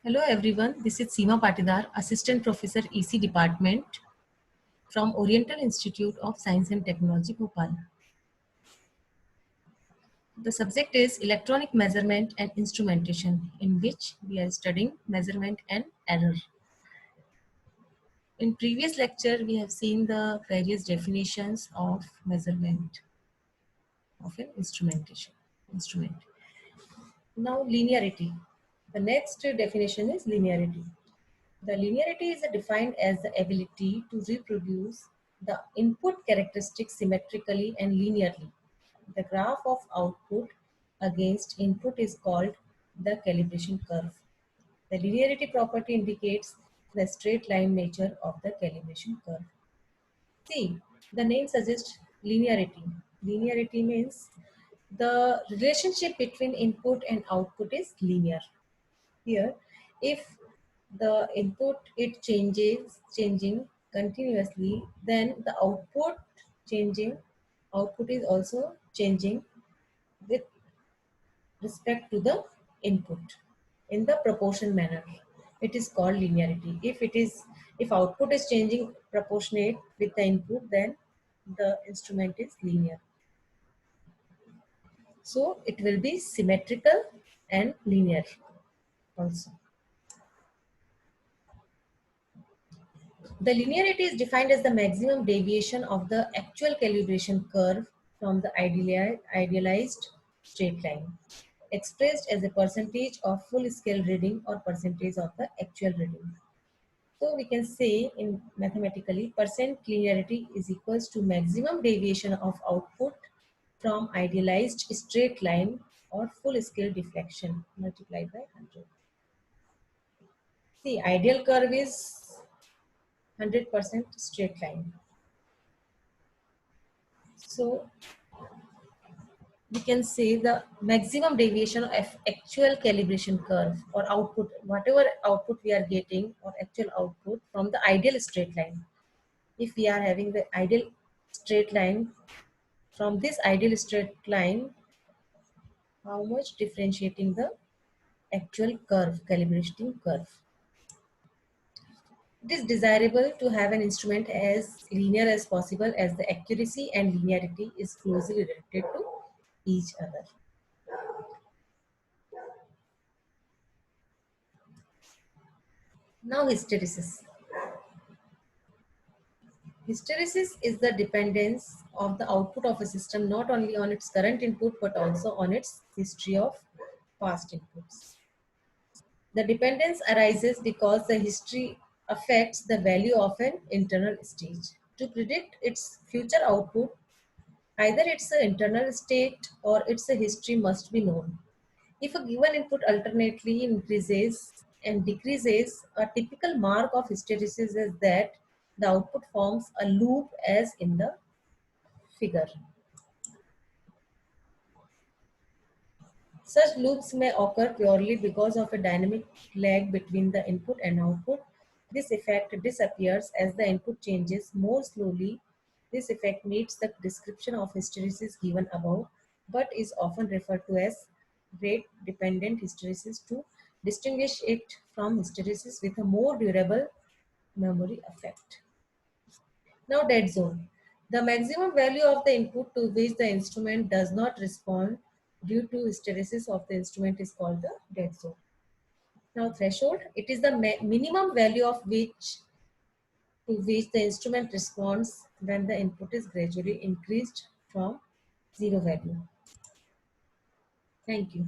Hello everyone, this is Seema Patidar, Assistant Professor EC Department from Oriental Institute of Science and Technology, Bhopal. The subject is Electronic Measurement and Instrumentation, in which we are studying measurement and error. In previous lecture, we have seen the various definitions of measurement of an instrument. Now linearity. The next definition is linearity. The linearity is defined as the ability to reproduce the input characteristics symmetrically and linearly. The graph of output against input is called the calibration curve. The linearity property indicates the straight line nature of the calibration curve. See, the name suggests linearity. Linearity means the relationship between input and output is linear. Here, if the input changing continuously, then the output is also changing with respect to the input in the proportion manner. It is called linearity. If output is changing proportionate with the input, then the instrument is linear. So it will be symmetrical and linear also. The linearity is defined as the maximum deviation of the actual calibration curve from the idealized straight line, expressed as a percentage of full scale reading or percentage of the actual reading. So we can say in mathematically, percent linearity is equals to maximum deviation of output from idealized straight line or full scale deflection multiplied by 100. See, ideal curve is 100% straight line. So we can say the maximum deviation of actual calibration curve or output, whatever output we are getting or actual output from the ideal straight line. If we are having the ideal straight line, from this ideal straight line, how much differentiating the actual curve, calibrating curve. It is desirable to have an instrument as linear as possible, as the accuracy and linearity is closely related to each other. Now hysteresis. Hysteresis is the dependence of the output of a system not only on its current input but also on its history of past inputs. The dependence arises because the history affects the value of an internal stage. To predict its future output, either its internal state or its history must be known. If a given input alternately increases and decreases, a typical mark of hysteresis is that the output forms a loop as in the figure. Such loops may occur purely because of a dynamic lag between the input and output. This effect disappears as the input changes more slowly. This effect meets the description of hysteresis given above, but is often referred to as rate dependent hysteresis to distinguish it from hysteresis with a more durable memory effect. Now, dead zone. The maximum value of the input to which the instrument does not respond due to hysteresis of the instrument is called the dead zone. Now, threshold. It is the minimum value of which to which the instrument responds when the input is gradually increased from zero value. Thank you.